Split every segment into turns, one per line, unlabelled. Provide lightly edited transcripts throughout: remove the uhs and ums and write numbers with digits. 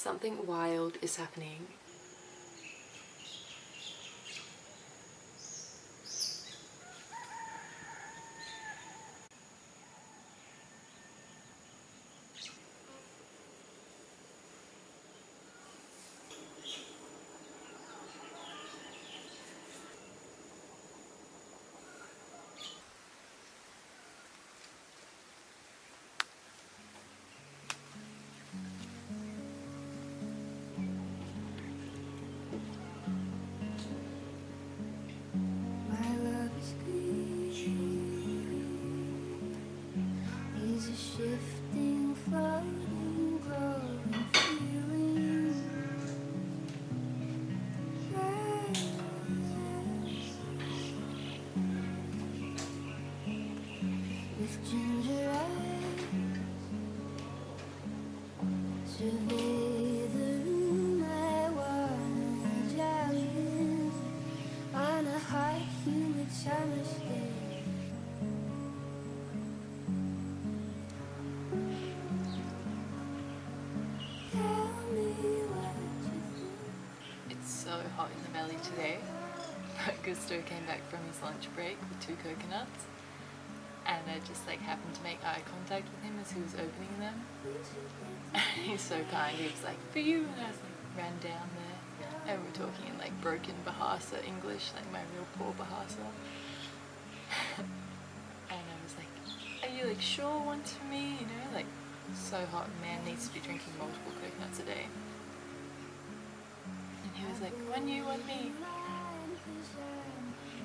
Something wild is happening. It's so hot in the valley today. Gusto came back from his lunch break with 2 coconuts, and I just happened to make eye contact with him as he was opening them. He's so kind. He was like, "For you," and I was ran down there, and we were talking in broken Bahasa English, my real poor Bahasa. And I was like, "Are you sure one's for me?" So hot. Man needs to be drinking multiple coconuts a day. And he was like, "One you, one me."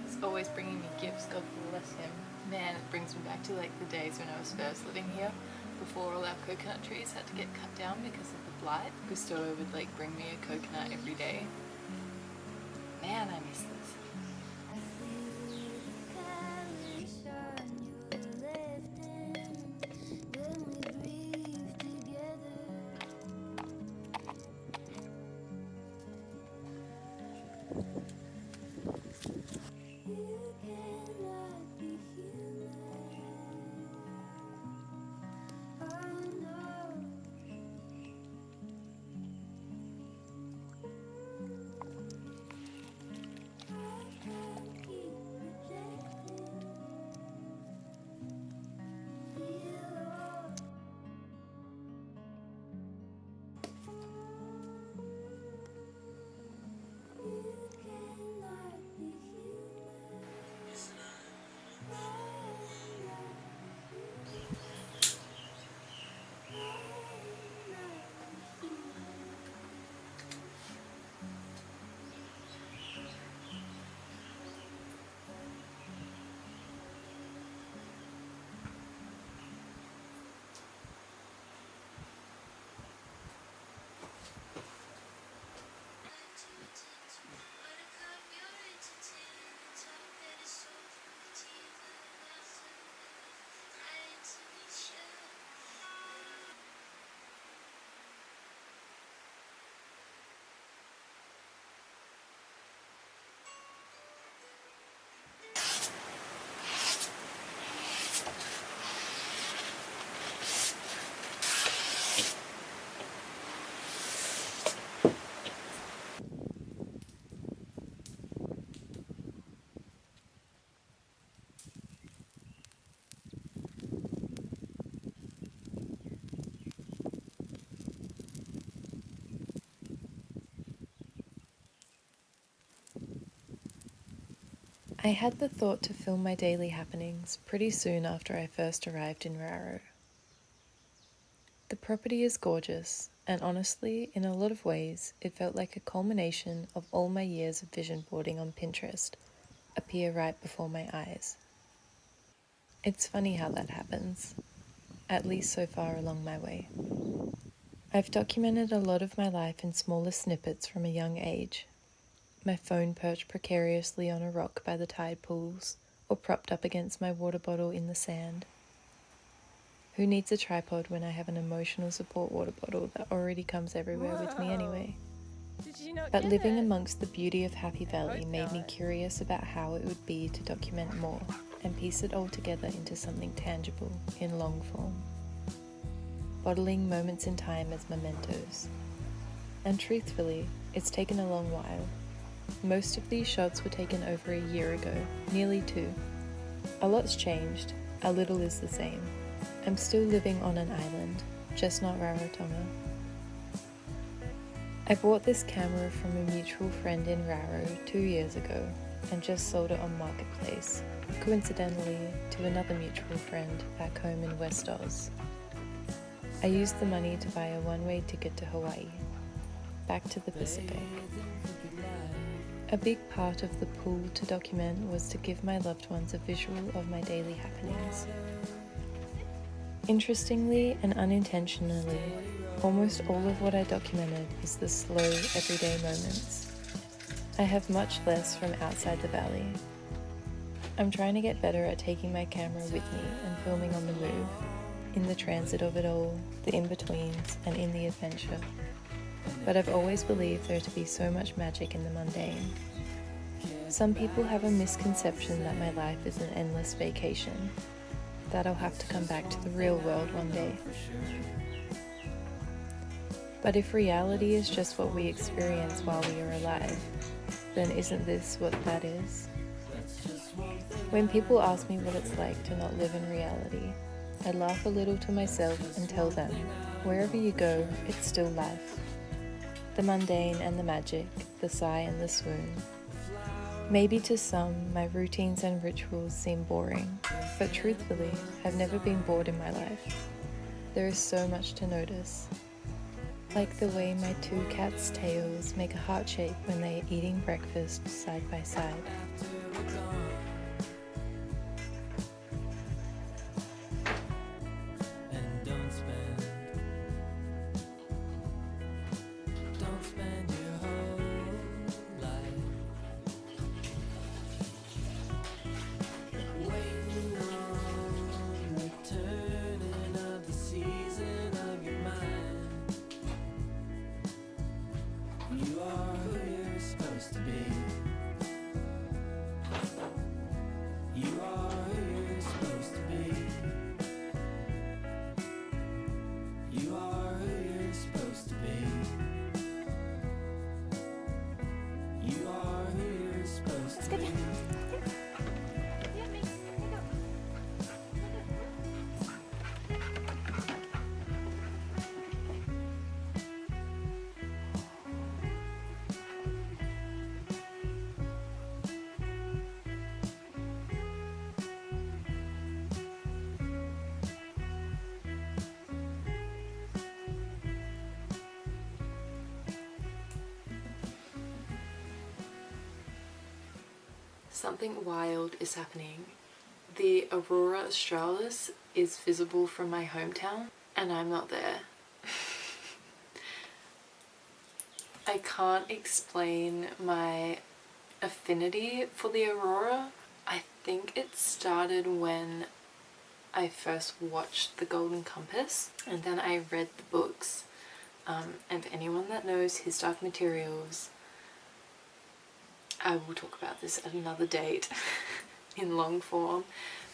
He's always bringing me gifts. God bless him. Man, it brings me back to the days when I was first living here, before all our coconut trees had to get cut down because of the blight. Gusto would bring me a coconut every day. Man, I miss this. I had the thought to film my daily happenings pretty soon after I first arrived in Raro. The property is gorgeous, and honestly, in a lot of ways, it felt like a culmination of all my years of vision boarding on Pinterest appear right before my eyes. It's funny how that happens, at least so far along my way. I've documented a lot of my life in smaller snippets from a young age. My phone perched precariously on a rock by the tide pools, or propped up against my water bottle in the sand. Who needs a tripod when I have an emotional support water bottle that already comes everywhere with me anyway? But living amongst the beauty of Happy Valley made me curious about how it would be to document more and piece it all together into something tangible in long form. Bottling moments in time as mementos, And truthfully, it's taken a long while. Most of these shots were taken over a year ago, nearly 2. A lot's changed, a little is the same. I'm still living on an island, just not Rarotonga. I bought this camera from a mutual friend in Raro 2 years ago and just sold it on Marketplace, coincidentally to another mutual friend back home in West Oz. I used the money to buy a one-way ticket to Hawaii, back to the Pacific. A big part of the pull to document was to give my loved ones a visual of my daily happenings. Interestingly and unintentionally, almost all of what I documented is the slow, everyday moments. I have much less from outside the valley. I'm trying to get better at taking my camera with me and filming on the move, in the transit of it all, the in-betweens, and in the adventure. But I've always believed there to be so much magic in the mundane. Some people have a misconception that my life is an endless vacation, that I'll have to come back to the real world one day. But if reality is just what we experience while we are alive, then isn't this what that is? When people ask me what it's like to not live in reality, I laugh a little to myself and tell them, wherever you go, it's still life. The mundane and the magic, the sigh and the swoon. Maybe to some, my routines and rituals seem boring, but truthfully, I've never been bored in my life. There is so much to notice. Like the way my 2 cats' tails make a heart shape when they are eating breakfast side by side. Something wild is happening. The aurora australis is visible from my hometown, and I'm not there. I can't explain my affinity for the aurora. I think it started when I first watched The Golden Compass, and then I read the books. And for anyone that knows His Dark Materials, I will talk about this at another date in long form,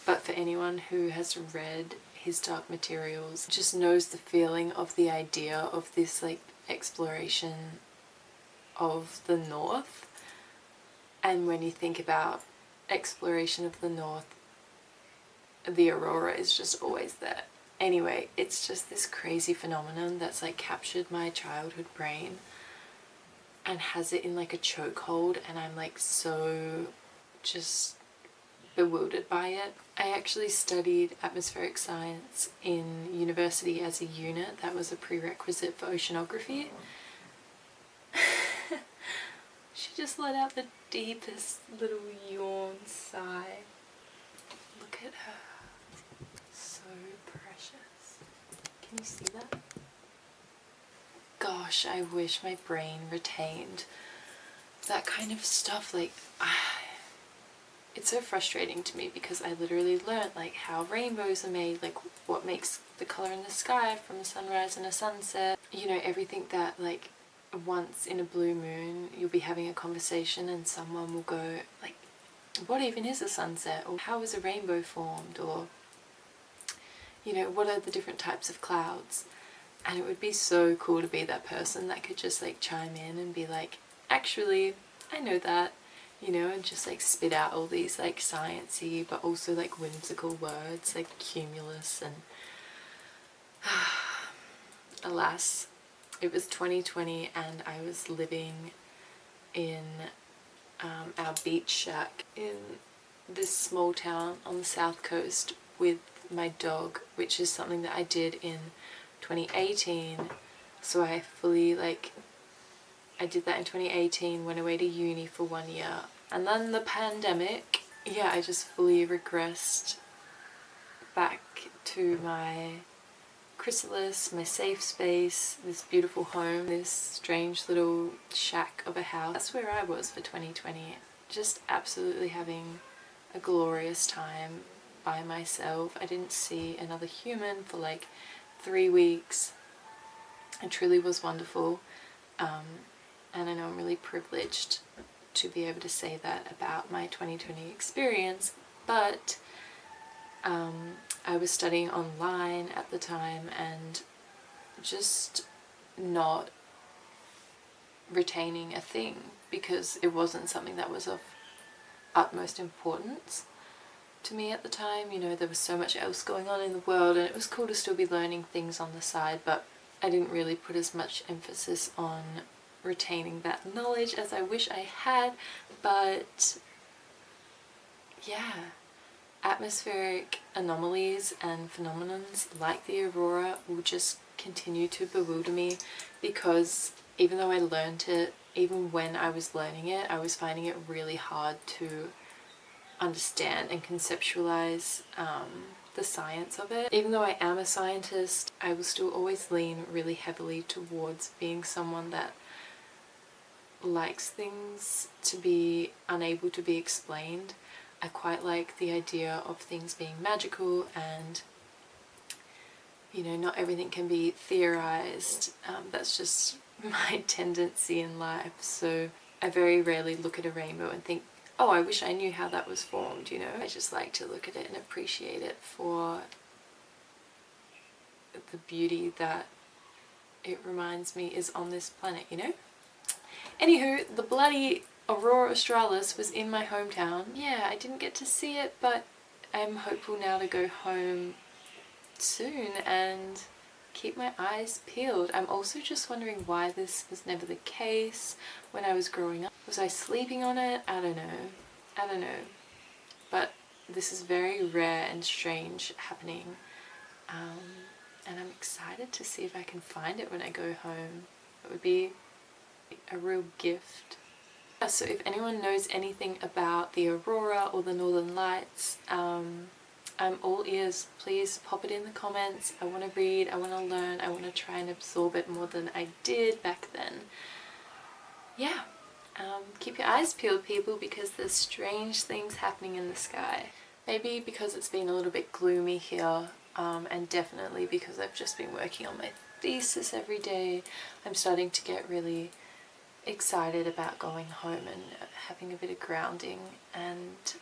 but for anyone who has read His Dark Materials, just knows the feeling of the idea of this like exploration of the north. And when you think about exploration of the north, the aurora is just always there. Anyway, it's just this crazy phenomenon that's like captured my childhood brain and has it in like a chokehold, and I'm like so just bewildered by it. I actually studied atmospheric science in university as a unit. That was a prerequisite for oceanography. She just let out the deepest little yawn sigh. Look at her. So precious. Can you see that? Gosh, I wish my brain retained that kind of stuff. Like, it's so frustrating to me because I literally learned like how rainbows are made, like what makes the color in the sky from a sunrise and a sunset. You know, everything that like once in a blue moon you'll be having a conversation and someone will go like, what even is a sunset? Or how is a rainbow formed? Or, you know, what are the different types of clouds? And it would be so cool to be that person that could just like chime in and be like, actually, I know that, you know, and just like spit out all these like sciencey but also like whimsical words like cumulus and alas, it was 2020 and I was living in our beach shack in this small town on the south coast with my dog, which is something that I did in 2018. So I did that in 2018, went away to uni for 1 year, and then the pandemic, yeah, I just fully regressed back to my chrysalis, my safe space, this beautiful home, this strange little shack of a house. That's where I was for 2020, just absolutely having a glorious time by myself. I didn't see another human for like 3 weeks. It truly was wonderful, and I know I'm really privileged to be able to say that about my 2020 experience, but I was studying online at the time and just not retaining a thing because it wasn't something that was of utmost importance to me at the time. You know, there was so much else going on in the world and it was cool to still be learning things on the side, but I didn't really put as much emphasis on retaining that knowledge as I wish I had. But yeah, atmospheric anomalies and phenomenons like the aurora will just continue to bewilder me because even though I learned it, even when I was learning it, I was finding it really hard to understand and conceptualize the science of it. Even though I am a scientist, I will still always lean really heavily towards being someone that likes things to be unable to be explained. I quite like the idea of things being magical and, you know, not everything can be theorized. That's just my tendency in life. So I very rarely look at a rainbow and think, oh, I wish I knew how that was formed, you know? I just like to look at it and appreciate it for the beauty that it reminds me is on this planet, you know? Anywho, the bloody Aurora Australis was in my hometown. Yeah, I didn't get to see it, but I'm hopeful now to go home soon and keep my eyes peeled. I'm also just wondering why this was never the case when I was growing up. Was I sleeping on it? I don't know. But this is very rare and strange happening. And I'm excited to see if I can find it when I go home. It would be a real gift. So if anyone knows anything about the aurora or the northern lights, I'm all ears. Please pop it in the comments. I want to read, I want to learn, I want to try and absorb it more than I did back then. Yeah, keep your eyes peeled, people, because there's strange things happening in the sky. Maybe because it's been a little bit gloomy here, and definitely because I've just been working on my thesis every day, I'm starting to get really excited about going home and having a bit of grounding, and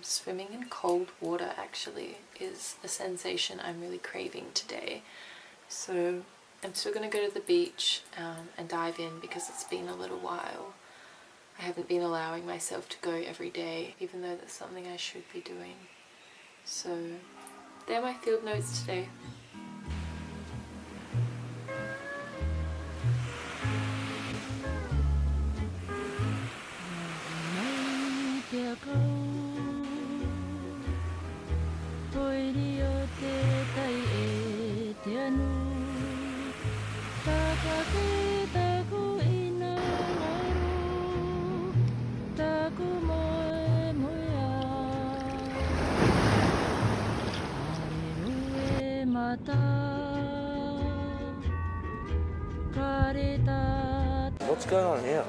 swimming in cold water actually is a sensation I'm really craving today. So I'm still going to go to the beach and dive in because it's been a little while. I haven't been allowing myself to go every day, even though that's something I should be doing. So they're my field notes today.
What's going on here?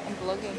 I'm vlogging.